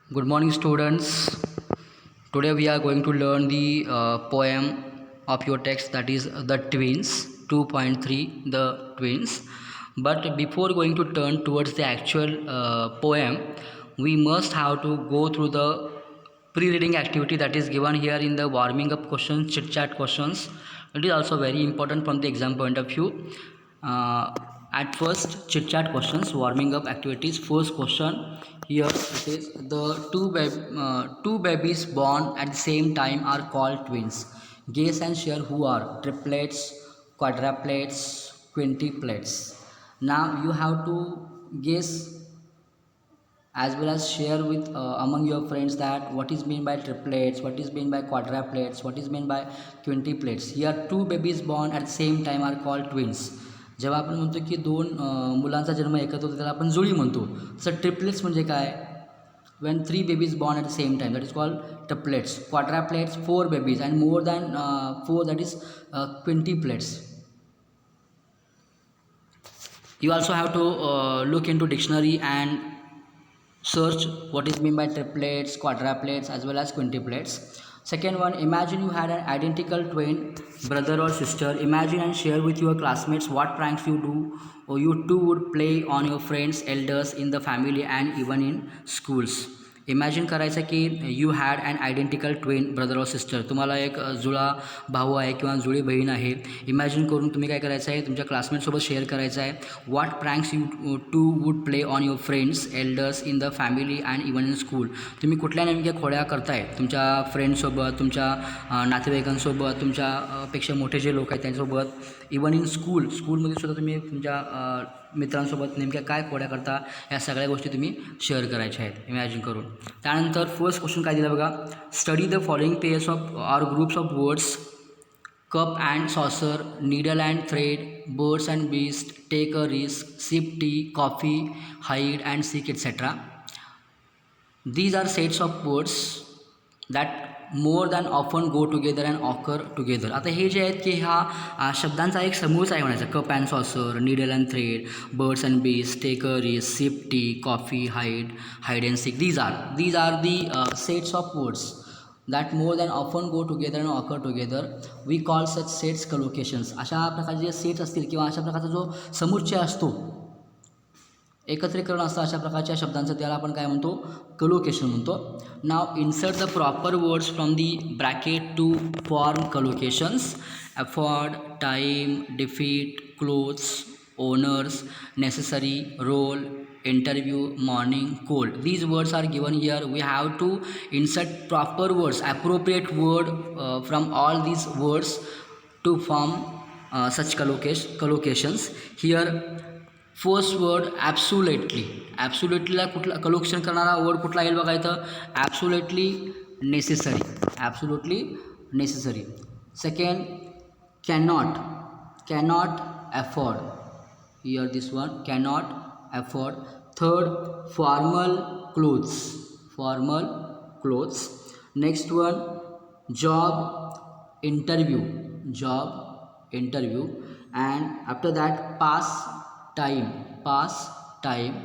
Good morning, students. Today we are going to learn the poem of your text, that is The Twins 2.3, The Twins. But before going to turn towards the actual poem, we must have to go through the pre-reading activity that is given here in the warming up questions, chit chat questions. It is also very important from the exam point of view. At first, chit chat questions, warming up activities. First question here it is: the two babies born at the same time are called twins. Guess and share who are triplets, quadruplets, quintuplets. Now you have to guess as well as share with among your friends that what is meant by triplets, what is meant by quadruplets, what is meant by quintuplets. Here two babies born at the same time are called twins. जेव्हा आपण म्हणतो की दोन मुलांचा जन्म एकत्र होतो त्याला आपण जुळी म्हणतो. तसं ट्रिपलेट्स म्हणजे काय? when three babies born at the same time, that is called triplets. Quadruplets, four babies, and more than four, that is quintuplets. You also have to look into dictionary and search what is meant by triplets, quadruplets, as well as quintuplets. Second one, imagine you had an identical twin brother or sister. Imagine and share with your classmates what pranks you do or you two would play on your friends, elders in the family, and even in schools. Imagine करायचं की you had and identical twin brother और sister. तुम्हाला एक जुळा भाऊ आहे किंवा जुळी बहीण आहे. इमॅजिन करून तुम्ही काय करायचं आहे, तुमच्या क्लासमेटसोबत शेअर करायचं आहे. What pranks you too would play on your friends, elders in the family and even in school. तुम्ही कुठल्या नेमक्या खोड्या करताय तुमच्या फ्रेंड्ससोबत, तुमच्या नातेवाईकांसोबत, तुमच्यापेक्षा मोठे जे लोक आहेत त्यांच्यासोबत, इवन इन स्कूलमध्ये सुद्धा तुम्ही तुमच्या मित्रांसोबत नेमक्या काय खोड्या करता, या सगळ्या गोष्टी तुम्ही शेअर करायच्या आहेत इमॅजिन करून. त्यानंतर फर्स्ट क्वेश्चन काय दिला बघा, study the following pairs of or groups of words: cup and saucer, needle and thread, birds and beast, take a risk, sip tea, coffee, hide and seek etcetera. These are sets of words that more than often go together and occur together. आता हे जे आहेत की हा शब्दांचा एक समूहच आहे म्हणायचा. Cup and saucer, needle and thread, birds and bees, take a risk, sip tea, coffee, hide and seek. these are the sets of words that more than often go together and occur together. We call such sets collocations. अशा प्रकारचे जे sets असतील किंवा अशा प्रकारचा जो समुच्चय असतो, एकत्रीकरण असतं अशा प्रकारच्या शब्दांचं, त्याला आपण काय म्हणतो, कलोकेशन म्हणतो. नाव insert the proper words from the bracket to form collocations: effort, time, defeat, clothes, owners, necessary, role, interview, morning, cold. These words are given here. We have to insert proper words, appropriate word from all these words to form such collocations. Here first word absolutely. ॲब्सोल्युटलीला कुठला collocation करणारा word कुठला येईल बघा इथं, absolutely necessary. Absolutely necessary. Second, cannot afford. Here this one, cannot afford. Third, formal clothes. Next one, job interview. And after that, pass time.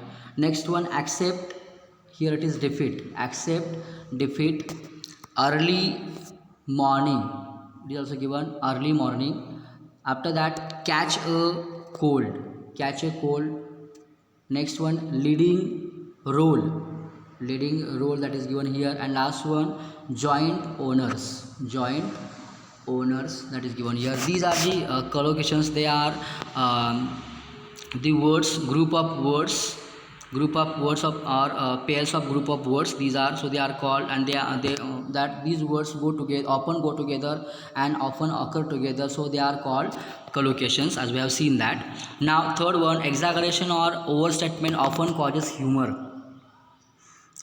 Next one, accept. Here it is defeat. Early morning, it is also given, early morning. After that, catch a cold. Next one, leading role, that is given here. And last one, joint owners, that is given here. These are the collocations. They are the words, group of words of or pairs of group of words. These are, so they are called, and that these words often go together and often occur together, so they are called collocations, as we have seen that. Now third one, exaggeration or overstatement often causes humor.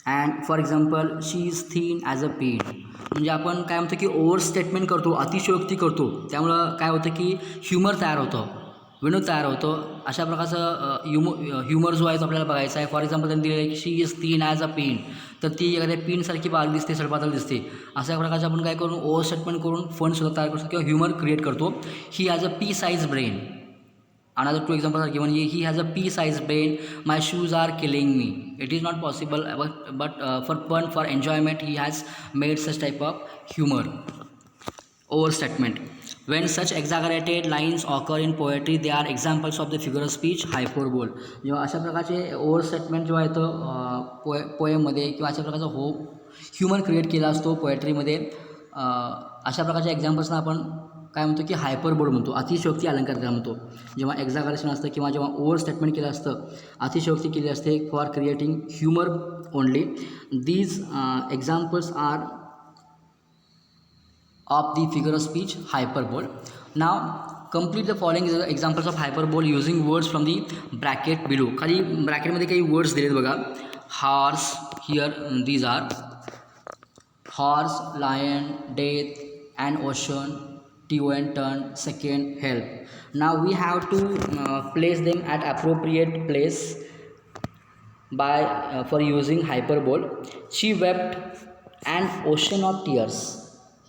And for example, she is thin as a pin. म्हणजे आपण काय म्हणतो की over statement करतो, अतिशयोक्ती करतो, त्यामुळं काय होतं की ह्युमर तयार होतं, विनोद तयार होतो. अशा प्रकारचं ह्युमर जो आहे तो आपल्याला बघायचा आहे. फॉर एक्झाम्पल त्यांनी दिलेलं आहे की she is thin as a pin, तर ती एखाद्या पिनसारखी बारीक दिसते, सडपातळ दिसते. अशा प्रकारचं आपण काय करून ओव्हर स्टेटमेंट करून फंडसुद्धा तयार करतो किंवा ह्युमर क्रिएट करतो. He has a P size brain. Another two examples are given. He has a pea-sized brain. My shoes are killing me. It is not possible, but for fun, for enjoyment, he has made such type of humor. Overstatement. When such exaggerated lines occur in poetry, they are examples of the figure of speech hyperbole. जेव्हा अशा प्रकारचे ओव्हरस्टेटमेंट जेव्हा येतं पोएममध्ये किंवा अशा प्रकारचा humour create केला असतो पोएट्रीमध्ये, अशा प्रकारच्या एक्झाम्पल्सना आपण काय म्हणतो की हायपरबोल म्हणतो, अतिशयोक्ती अलंकार त्याला म्हणतो. जेव्हा एक्झागरेशन असतं किंवा जेव्हा ओव्हर स्टेटमेंट केलं असतं, अतिशयोक्ती केली असते for creating humour only. These examples are of the figure of speech hyperbole. Now complete the following examples of hyperbole using words from the bracket below. खाली bracket मध्ये काही words दिलेत बघा. Horse, here these are horse, lion, death, and ocean, ton, turn, second, help. Now we have to place them at appropriate place by for using hyperbole. She wept an ocean of tears.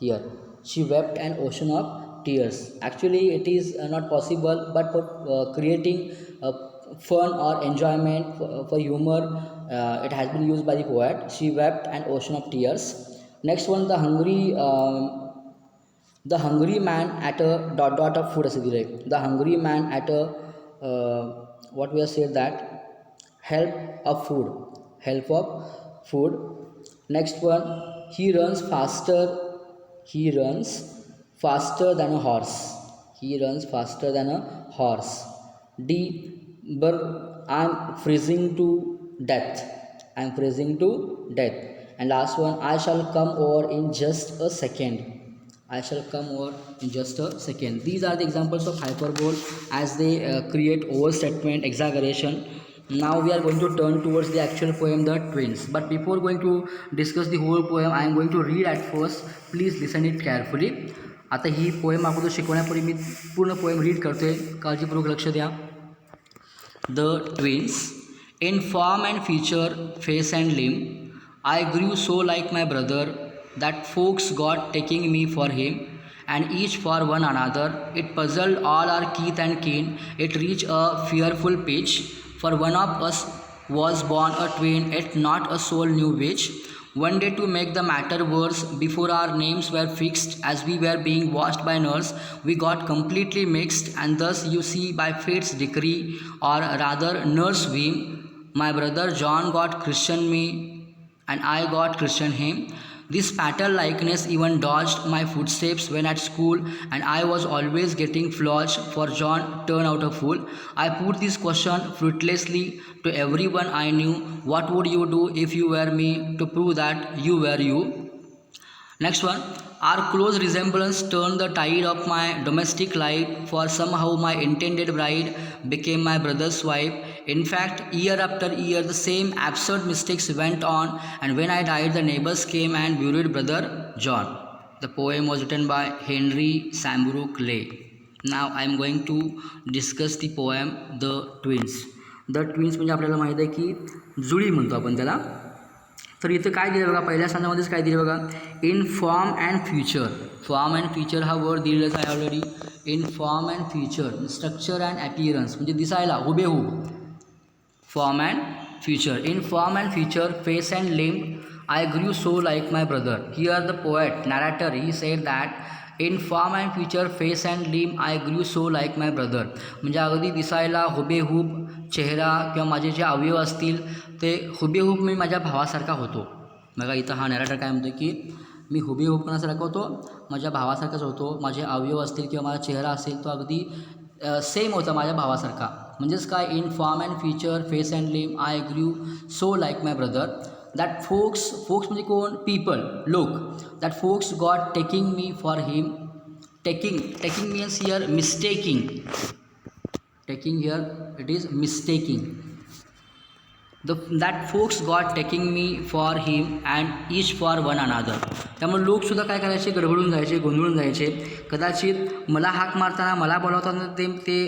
Here she wept an ocean of tears. Actually it is not possible, but for creating fun or enjoyment, for humor, it has been used by the poet. She wept an ocean of tears. Next one, the hungry man at a dot of food असे दिले. The hungry man at a what we have said that help of food. Next one, he runs faster than a horse. He runs faster than a horse. D, but I'm freezing to death. And last one, I shall come over in just a second. These are the examples of hyperbole as they create overstatement, exaggeration. Now we are going to turn towards the actual poem, The Twins. But before going to discuss the whole poem, I am going to read at first. Please listen it carefully. आता ही poem अगोदर शिकवण्यापूर्वी मी पूर्ण poem read करतोय, काळजीपूर्वक लक्ष द्या. The Twins. In form and feature, face and limb, I grew so like my brother that folks got taking me for him, and each for one another. It puzzled all our Keith and kin. It reached a fearful pitch. For one of us was born a twin, yet not a soul knew which. One day, to make the matter worse, before our names were fixed, as we were being watched by nurse, we got completely mixed, and thus you see, by fate's decree, or rather nurse whim, my brother John got Christian me, and I got Christian him. This fatal likeness even dodged my footsteps when at school, and I was always getting flogged for John turned out a fool. I put this question fruitlessly to everyone I knew. What would you do if you were me, to prove that you were you? Next one, our close resemblance turned the tide of my domestic life, for somehow my intended bride became my brother's wife. In fact, year after year, the same absurd mistakes went on, and when I died, the neighbors came and buried brother John. The poem was written by Henry Sambrook Leigh. Now I am going to discuss the poem The Twins. The Twins म्हणजे आपल्याला माहीत आहे की जुळी म्हणतो आपण त्याला. तर इथं काय दिलं बघा, पहिल्या स्थानामध्येच काय दिलं बघा, in form and feature. Form and feature हा वर्ड दिलेलाच आहे already. In form and feature, structure and appearance म्हणजे दिसायला हुबेहूब. Form and feature. In form and feature, face and limb, I grew so like my brother. Here the poet, narrator, he said that in form and feature, face and limb, I grew so like my brother. म्हणजे अगदी दिसायला हुबेहूब चेहरा किंवा माझे जे अवयव असतील ते हुबेहूब मी माझ्या भावासारखा होतो. बघा इथं हा नॅरेटर काय म्हणतो की मी हुबेहूब कोणासारखा होतो, माझ्या भावासारखाच होतो. माझे अवयव असतील किंवा माझा चेहरा असेल तो अगदी सेम होता माझ्या भावासारखा. म्हणजेच काय, in form and feature, face and limb, I grew so like my brother. That folks म्हणजे कोण, पीपल, लोक. That folks got taking me for him. Taking means here mistaking. Taking here it is mistaking. That folks got taking me for him and each for one another. त्यामुळे लोकसुद्धा काय करायचे, गडबडून जायचे, गोंधळून जायचे. कदाचित मला हाक मारताना, मला बोलवताना ते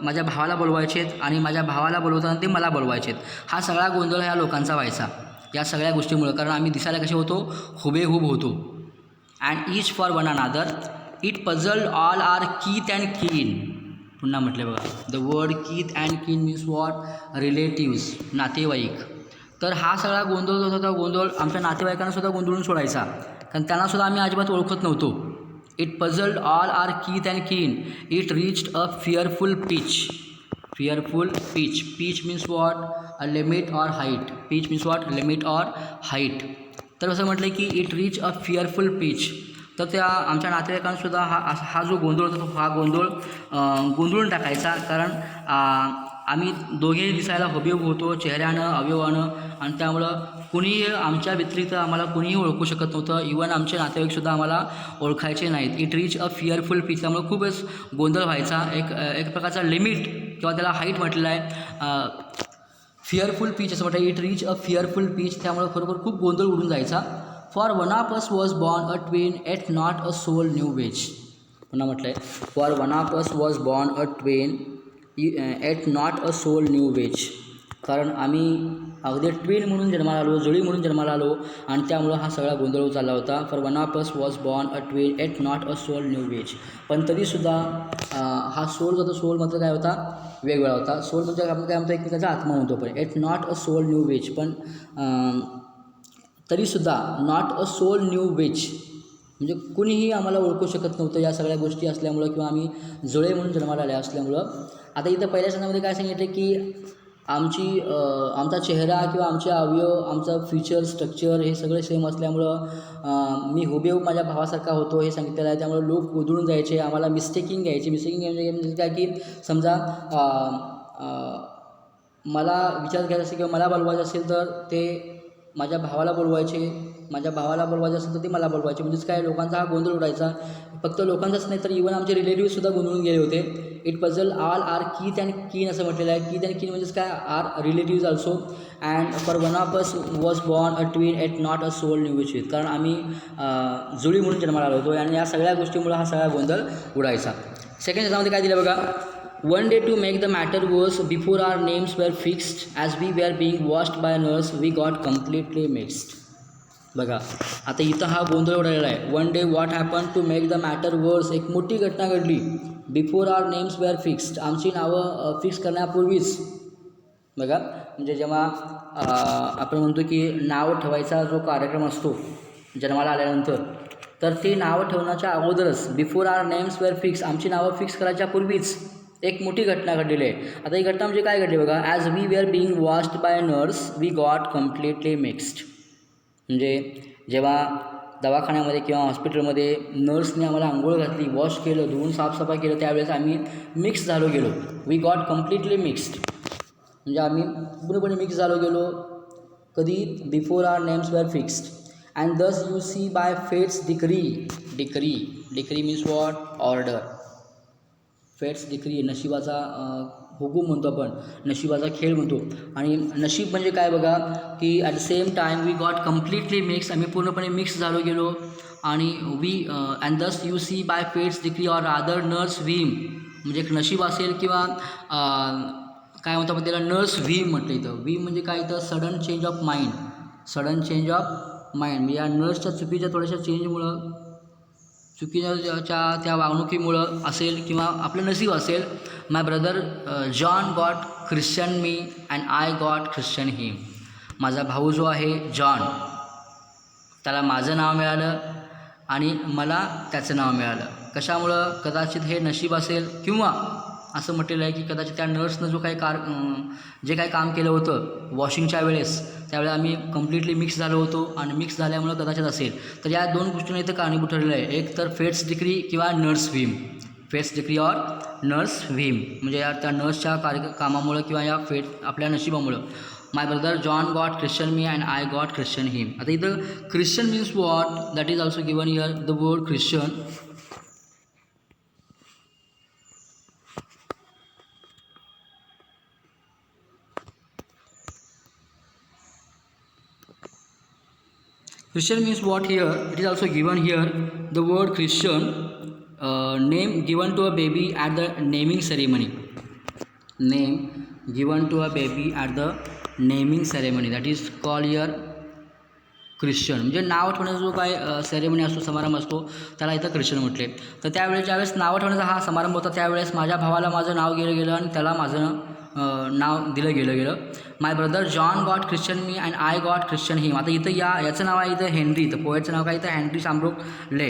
माझ्या भावाला बोलवायचेत आणि माझ्या भावाला बोलवताना ते मला बोलवायचेत. हा सगळा गोंधळ ह्या लोकांचा व्हायचा या सगळ्या गोष्टीमुळं, कारण आम्ही दिसायला कसे होतो, हुबेहूब होतो. And each for one another. It puzzled all our kith and kin. पुन्हा म्हटले बघा, the word kith and kin means what, relatives, नातेवाईक. तर हा सगळा गोंधळ जो होता, गोंधळ आमच्या नातेवाईकांना सुद्धा गोंधळून सोडायचा, कारण त्यांनासुद्धा आम्ही अजिबात ओळखत नव्हतो. It puzzled all our kith and kin. It reached a fearful pitch. fearful pitch means what, a limit or height. Pitch means what, limit or height. तर असं म्हटलं की it reach a fearful pitch. तर त्या आमच्या नातेवाईकांसुद्धा हा जो गोंधळ होता तो हा गोंधळ गोंधळून टाकायचा, कारण आम्ही दोघे दिसायला हुबेहूब होतो चेहऱ्यानं अवयवानं, आणि त्यामुळं कुणीही आमच्या व्यतिरिक्त आम्हाला कुणीही ओळखू शकत नव्हतं. इवन आमचे नातेवाईकसुद्धा आम्हाला ओळखायचे नाहीत. It reach a fearful pitch, त्यामुळे खूपच गोंधळ व्हायचा. एक प्रकारचा लिमिट किंवा त्याला हाईट म्हटलेलं आहे, फिअरफुल पिच असं म्हटलं. It reach a fearful pitch, त्यामुळे खरोखर खूप गोंधळ उडून जायचा. For one of us was born a twin yet not a soul knew which. पुन्हा म्हटलं आहे, for one of us was born a twin yet not a soul knew which. कारण आम्ही अगदी ट्विन म्हणून जन्माला आलो, जुळी म्हणून जन्माला आलो, आणि त्यामुळं हा सगळा गोंधळ चालला होता. For one of us was born a twin yet not a soul knew which. पण तरीसुद्धा हा सोल जो होता, सोल म्हणजे काय होता, वेगवेगळा होता. सोल म्हणजे आपण काय म्हणतो, एकमेकाचा आत्मा म्हणतो. पण yet not a soul knew which, पण तरीसुद्धा not a soul knew which म्हणजे कुणीही आम्हाला ओळखू शकत नव्हतं या सगळ्या गोष्टी असल्यामुळं, किंवा आम्ही जुळे म्हणून जन्माला आले असल्यामुळं. आता इथं पहिल्या सणामध्ये काय सांगितलं की आमचा चेहरा किंवा आमचे अवयव, आमचं फीचर स्ट्रक्चर हे सगळे सेम असल्यामुळं मी हुबेहूब माझ्या भावासारखा होतो हे सांगितलेलं आहे. त्यामुळे लोक गोंधळून जायचे, आम्हाला मिस्टेकिंग घ्यायचे. म्हणजे काय की समजा मला विचार घ्यायचा असेल किंवा मला बोलवायचं असेल तर ते माझ्या भावाला बोलवायचे, माझ्या भावाला बोलवायचं असेल तर ते मला बोलवायचे. म्हणजेच काय, लोकांचा हा गोंधळ उडायचा. फक्त लोकांचाच नाही तर इवन आमचे रिलेटिव्हसुद्धा गोंधळून गेले होते. It puzzle all our kith and kin असं म्हटलेलं आहे. कीथ अँड कीन म्हणजेच काय, our relatives also. And for one of us was born a twin yet not a soul knew which. कारण आम्ही जुळी म्हणून जन्माला आलो होतो, आणि या सगळ्या गोष्टीमुळे हा सगळा गोंधळ उडायचा. सेकंड याच्यामध्ये काय दिलं बघा, one day to make the matter worse before our names were fixed as we were being washed by nurse we got completely mixed. बघा आता इथं हा गोंधळ उडालेला आहे. One day what happen to make the matter worse, एक मोठी घटना घडली. Before our names were fixed, आमची नावं फिक्स करण्यापूर्वीच. बघा म्हणजे जेव्हा आपण म्हणतो की नाव ठेवायचा जो कार्यक्रम असतो जन्माला आल्यानंतर, तर ती नावं ठेवण्याच्या अगोदरच before our names were fix, आमची नावं फिक्स करायच्या पूर्वीच एक मोठी घटना घडलेली आहे. आता ही घटना म्हणजे काय घडली बघा, as we were being washed by nurse we got completely mixed. म्हणजे जेव्हा दवाखान्यामध्ये किंवा हॉस्पिटलमध्ये नर्सने आम्हाला आंघोळ घातली, वॉश केलं, धुवून साफसफाई केलं, त्यावेळेस आम्ही मिक्स झालो गेलो. वी गॉट कम्प्लिटली मिक्स्ड म्हणजे आम्ही पूर्णपणे मिक्स झालो गेलो. कधी, before our names were fixed. And thus you see by fate's decree. Decree means what, order. Fate's decree नशिबाचा हुकूम म्हणतो आपण, नशिबाचा खेळ म्हणतो. आणि नशीब म्हणजे काय बघा की at the same time we got completely mix, आम्ही पूर्णपणे मिक्स झालो गेलो. आणि we and thus you see by fate's decree or other nurse's whim, म्हणजे एक नशीब असेल किंवा काय म्हणतो आपण त्याला, नर्स व्हीम म्हटलं. इथं व्हीम म्हणजे काय, इथं sudden change of mind. Sudden change of mind म्हणजे या नर्सच्या चुकीच्या थोड्याशा चेंजमुळं, चुकीच्या त्या वागणुकीमुळं असेल किंवा आपलं नशीब असेल. My brother John got Christian me and I got Christian him. माझा भाऊ जो आहे जॉन, त्याला माझं नाव मिळालं आणि मला त्याचं नाव मिळालं. कशामुळं, कदाचित हे नशीब असेल, किंवा असं म्हटलेलं आहे की कदाचित त्या नर्सनं जो काही जे काही काम केलं होतं वॉशिंगच्या वेळेस, त्यावेळेस आम्ही कम्प्लिटली मिक्स झालो होतो, आणि मिक्स झाल्यामुळं कदाचित असेल. तर या दोन गोष्टींना इथं कारणीभूत ठरलेलं आहे. एक तर फेट्स डिक्री किंवा nurse's whim. Fate's decree or nurse's whim म्हणजे या त्या नर्सच्या कामामुळं किंवा या आपल्या नशिबामुळं. My brother John got Christian me and I got Christian him. आता इथं Christian means what, that is also given here the word Christian. Christian means what here? It is also given here the word Christian, name given to a baby at the naming ceremony. Name given to a baby at the naming ceremony, that is called here Christian, म्हणजे नाव ठेवण्याचा जो काय ceremony असतो, समारंभ असतो, त्याला इथं Christian म्हटले. तर त्यावेळेस ज्यावेळेस नाव ठेवण्याचा हा समारंभ होता त्यावेळेस माझ्या भावाला माझं नाव गेलं आणि त्याला माझं नाव दिलं गेलं. My brother John got Christian me and I got Christian him. आता इथं याचं नाव आहे इथं हेनरी, तर पोएटचं नाव काय इथं हेनरी शामब्रूक ले.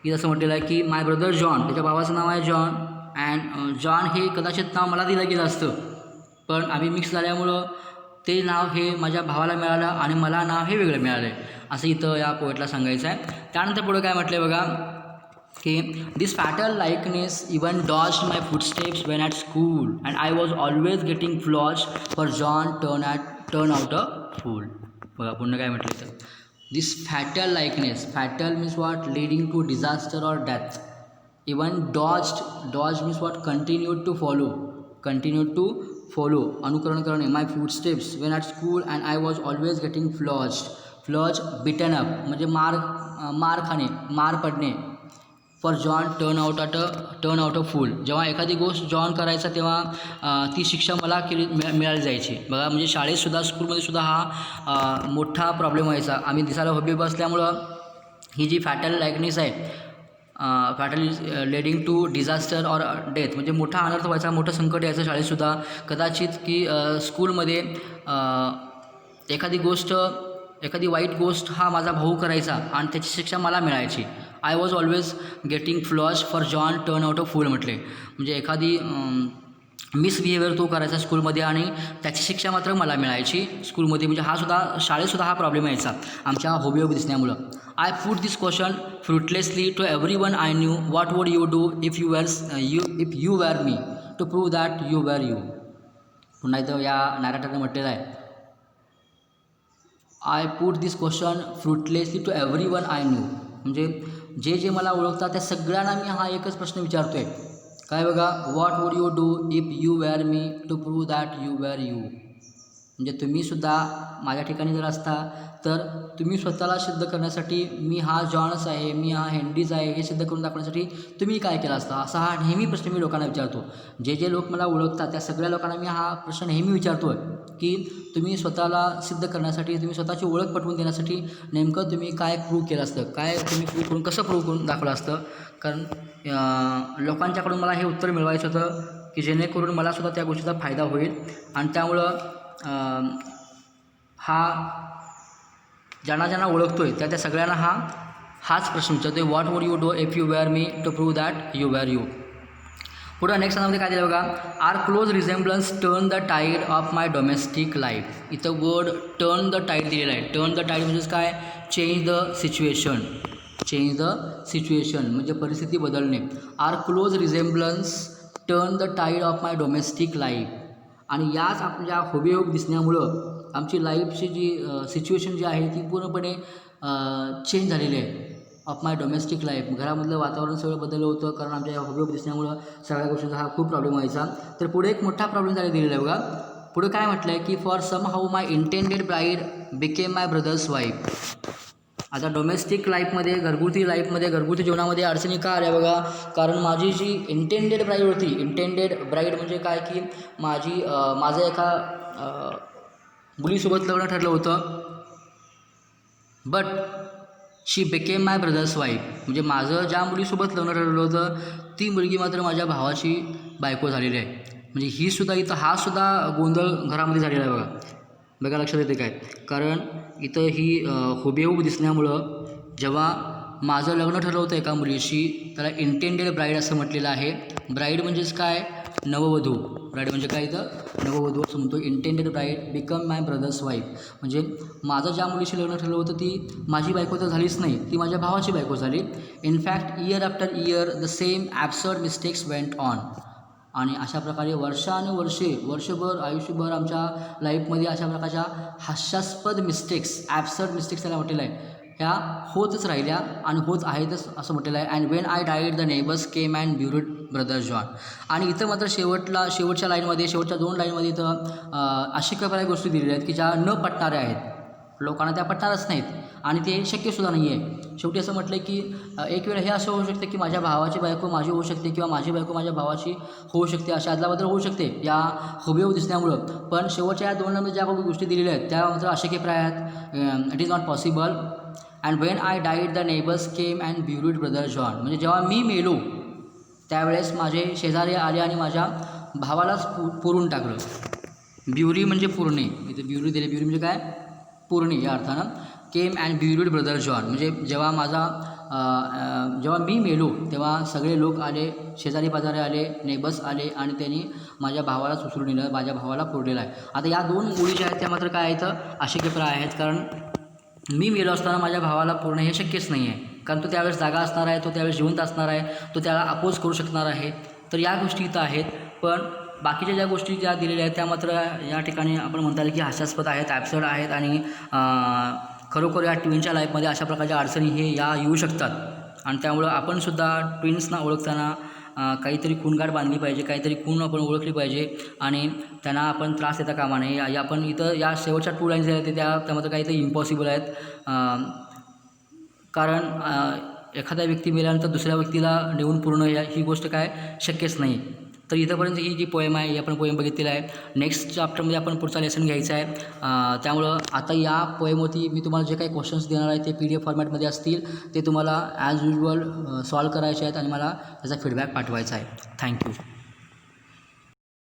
इथं असं म्हटलेलं आहे की माय ब्रदर जॉन, त्याच्या भावाचं नाव आहे जॉन, अँड जॉन हे कदाचित नाव मला दिलं गेलं असतं, पण आम्ही मिक्स झाल्यामुळं ते नाव हे माझ्या भावाला मिळालं आणि मला नाव हे वेगळं मिळालं आहे, असं इथं या पोएटला सांगायचं आहे. त्यानंतर पुढं काय म्हटलं आहे बघा की this fatal likeness even dodge my footsteps when at school and I was always getting flogs for John turn out a fool. बघा पुन्हा काय म्हटलं तर this fatal likeness, fatal means what leading to disaster or death. Even dodge means what continued to follow, अनुकरण करणे. My footsteps when at school and I was always getting flogs beaten up म्हणजे मार खाणे, मार पडणे. For John turn out a फूल, जेव्हा एखादी गोष्ट जॉन करायचा तेव्हा ती शिक्षा मला मिळाली जायची. बघा म्हणजे शाळेतसुद्धा स्कूलमध्ये सुद्धा हा मोठा प्रॉब्लेम व्हायचा. आम्ही दिसायला हबीब असल्यामुळं ही जी फॅटल लायकनेस आहे, fatal is leading to disaster or death, म्हणजे मोठा अनर्थ व्हायचा, मोठं संकट यायचं शाळेतसुद्धा. कदाचित की स्कूलमध्ये एखादी वाईट गोष्ट हा माझा भाऊ करायचा आणि त्याची शिक्षा मला मिळायची. I was always getting flogs for John turn out a fool म्हटले, म्हणजे एखादी मिसबिहेवियर तो करायचा स्कूलमध्ये आणि त्याची शिक्षा मात्र मला मिळायची स्कूलमध्ये. म्हणजे शाळेतसुद्धा हा प्रॉब्लेम यायचा आमच्या हॉबी दिसण्यामुळं. I put this question fruitlessly to everyone I knew, what would you do if you were me to prove that you were you. पुन्हा इथं या नॅरेटरने म्हटलेलं आहे I put this question fruitlessly to everyone I knew, म्हणजे जे मला ओळखतात त्या सगळ्यांना मी हा एकच प्रश्न विचारतो आहे. काय बघा, what would you do if you were me to prove that you were you. म्हणजे तुम्हीसुद्धा माझ्या ठिकाणी जर असता तर तुम्ही स्वतःला सिद्ध करण्यासाठी मी हा जॉनच आहे, मी हा हेनरीज आहे हे सिद्ध करून दाखवण्यासाठी तुम्ही काय केलं असता, असा हा नेहमी प्रश्न मी लोकांना विचारतो. जे लोक मला ओळखतात त्या सगळ्या लोकांना मी हा प्रश्न नेहमी विचारतो आहे की तुम्ही स्वतःला सिद्ध करण्यासाठी, तुम्ही स्वतःची ओळख पटवून देण्यासाठी नेमकं तुम्ही काय प्रूव्ह केलं असतं, काय तुम्ही प्रूव्ह करून कसं प्रूव्ह करून दाखवलं असतं. कारण लोकांच्याकडून मला हे उत्तर मिळवायचं होतं की जेणेकरून मलासुद्धा त्या गोष्टीचा फायदा होईल. आणि त्यामुळं हा ज्यांना ओळखतो आहे त्या सगळ्यांना हाच प्रश्न विचारतो आहे, what would you do if you were me to prove that you were you. पुढं नेक्स्ट मध्ये काय दिलं बघा, our close resemblance turn the tide of my domestic life. इथं वर्ड टर्न द टाईड दिलेला आहे. टर्न द टाईड म्हणजेच काय, चेंज द सिच्युएशन म्हणजे परिस्थिती बदलणे. Our close resemblance turn the tide of my domestic life. आणि याच आपल्या हुबेहूब दिसण्यामुळं आमची लाईफची जी सिच्युएशन जी आहे ती पूर्णपणे चेंज झालेली आहे. ऑफ माय डोमेस्टिक लाईफ, घरामधलं वातावरण सगळं बदललं होतं कारण आमच्या हुबेहूब दिसण्यामुळं सगळ्या गोष्टींचा हा खूप प्रॉब्लेम व्हायचा. तर पुढे एक मोठा प्रॉब्लेम झाला दिलेला आहे बघा. पुढे काय म्हटलं आहे की for somehow my intended bride became my brother's wife. आता डोमेस्टिक लाईफमध्ये, घरगुती जीवनामध्ये अडचणी का आल्या बघा, कारण माझी जी इंटेंडेड ब्राईड होती, इंटेंडेड ब्राईड म्हणजे काय की माझं एका मुलीसोबत लग्न ठरलं होतं, but she became my brother's wife. म्हणजे माझं ज्या मुलीसोबत लग्न ठरलं होतं ती मुलगी मात्र माझ्या भावाची बायको झालेली आहे. म्हणजे हा सुद्धा गोंधळ घरामध्ये झालेला आहे बघा लक्षात येते काय, कारण इथं ही हुबेहूब दिसण्यामुळं जेव्हा माझं लग्न ठरलं होतं एका मुलीशी त्याला इंटेंडेड ब्राईड असं म्हटलेलं आहे. ब्राईड म्हणजेच काय, नववधू. ब्राईड म्हणजे काय, इथं नववधू असं म्हणतो. इंटेंडेड ब्राईड बिकम माय ब्रदर्स वाईफ म्हणजे माझं ज्या मुलीशी लग्न ठरलं होतं ती माझी बायको तर झालीच नाही, ती माझ्या भावाची बायको झाली. In fact year after year the same absurd mistakes went on. आणि अशा प्रकारे वर्षभर आयुष्यभर आमच्या लाईफमध्ये अशा प्रकारच्या हास्यास्पद ॲब्सर्ड मिस्टेक्स त्याला म्हटलेलं आहे, ह्या होतच राहिल्या आणि होत आहेतच असं म्हटलेलं आहे. And when I died the neighbours came and buried brother John. आणि इथं मात्र शेवटच्या लाईनमध्ये, शेवटच्या 2 लाईनमध्ये इथं अशी काही गोष्टी दिलेल्या आहेत की ज्या न पटणाऱ्या आहेत, लोकांना त्या पटणारच नाहीत. आणि ते शक्यसुद्धा नाही आहे. शेवटी असं म्हटलं की एक वेळ हे असं होऊ शकते की माझ्या भावाची बायको माझी होऊ शकते किंवा माझी बायको माझ्या भावाची होऊ शकते, अशा अदलाबदल होऊ शकते या हुबेहूब दिसण्यामुळं. पण शेवटच्या या 2 नंबर ज्या गोष्टी दिलेल्या आहेत त्या मात्र अशक्यप्राय आहेत. It is not possible. And when I died the neighbours came and buried brother John. म्हणजे जेव्हा मी मेलो त्यावेळेस माझे शेजारी आले आणि माझ्या भावालाच पुरून टाकलं. ब्युरी म्हणजे पुरणे, इथे ब्युरी दिले. ब्युरी म्हणजे काय? पुरणे या अर्थानं. केम अँड ब्युरिड ब्रदर जॉन म्हणजे जेव्हा जेव्हा मी मेलो तेव्हा सगळे लोक आले, शेजारी पाजारी आले, नेबर्स आले आणि त्यांनी माझ्या भावालाच उचलून नेलं, माझ्या भावाला पुरलेलं आहे. आता या 2 ओळी ज्या आहेत त्या मात्र काय आहेत? अशक्यप्राय आहेत. कारण मी मेलो असताना माझ्या भावाला पुरणं हे शक्यच नाही आहे. कारण तो त्यावेळेस जागा असणार आहे, तो त्यावेळेस जिवंत असणार आहे, तो त्याला अपोज करू शकणार आहे. तर या गोष्टी इथं आहेत. पण बाकीच्या ज्या गोष्टी ज्या दिलेल्या आहेत त्या मात्र या ठिकाणी आपण म्हणता येईल की हास्यास्पद आहेत, ॲब्सर्ड आहेत आणि खरोखर या ट्विनच्या लाईफमध्ये अशा प्रकारच्या अडचणी हे येऊ शकतात. आणि त्यामुळं आपणसुद्धा ट्विन्सना ओळखताना काहीतरी खूणगाठ बांधली पाहिजे, काहीतरी खूण आपण ओळखली पाहिजे आणि त्यांना आपण त्रास देता कामा नये. आपण इथं या शेवटच्या 2 लाईन्स ज्या आहेत त्यामध्ये काहीतरी इम्पॉसिबल आहेत. कारण एखादा व्यक्ती मेल्यानंतर दुसऱ्या व्यक्तीला नेऊन पूर्ण ही गोष्ट काय शक्यच नाही. तर इथंपर्यंत ही जी पोएम आहे ही आपण पोएम बघितलेली आहे. नेक्स्ट चॅप्टरमध्ये आपण पुढचा लेसन घ्यायचा आहे. त्यामुळं आता या पोएमवरती मी तुम्हाला जे काही क्वेश्चन्स देणार आहे ते PDF फॉर्मॅटमध्ये असतील. ते तुम्हाला ॲज युजल सॉल्व करायचे आहेत आणि मला त्याचा फीडबॅक पाठवायचा आहे. थँक्यू.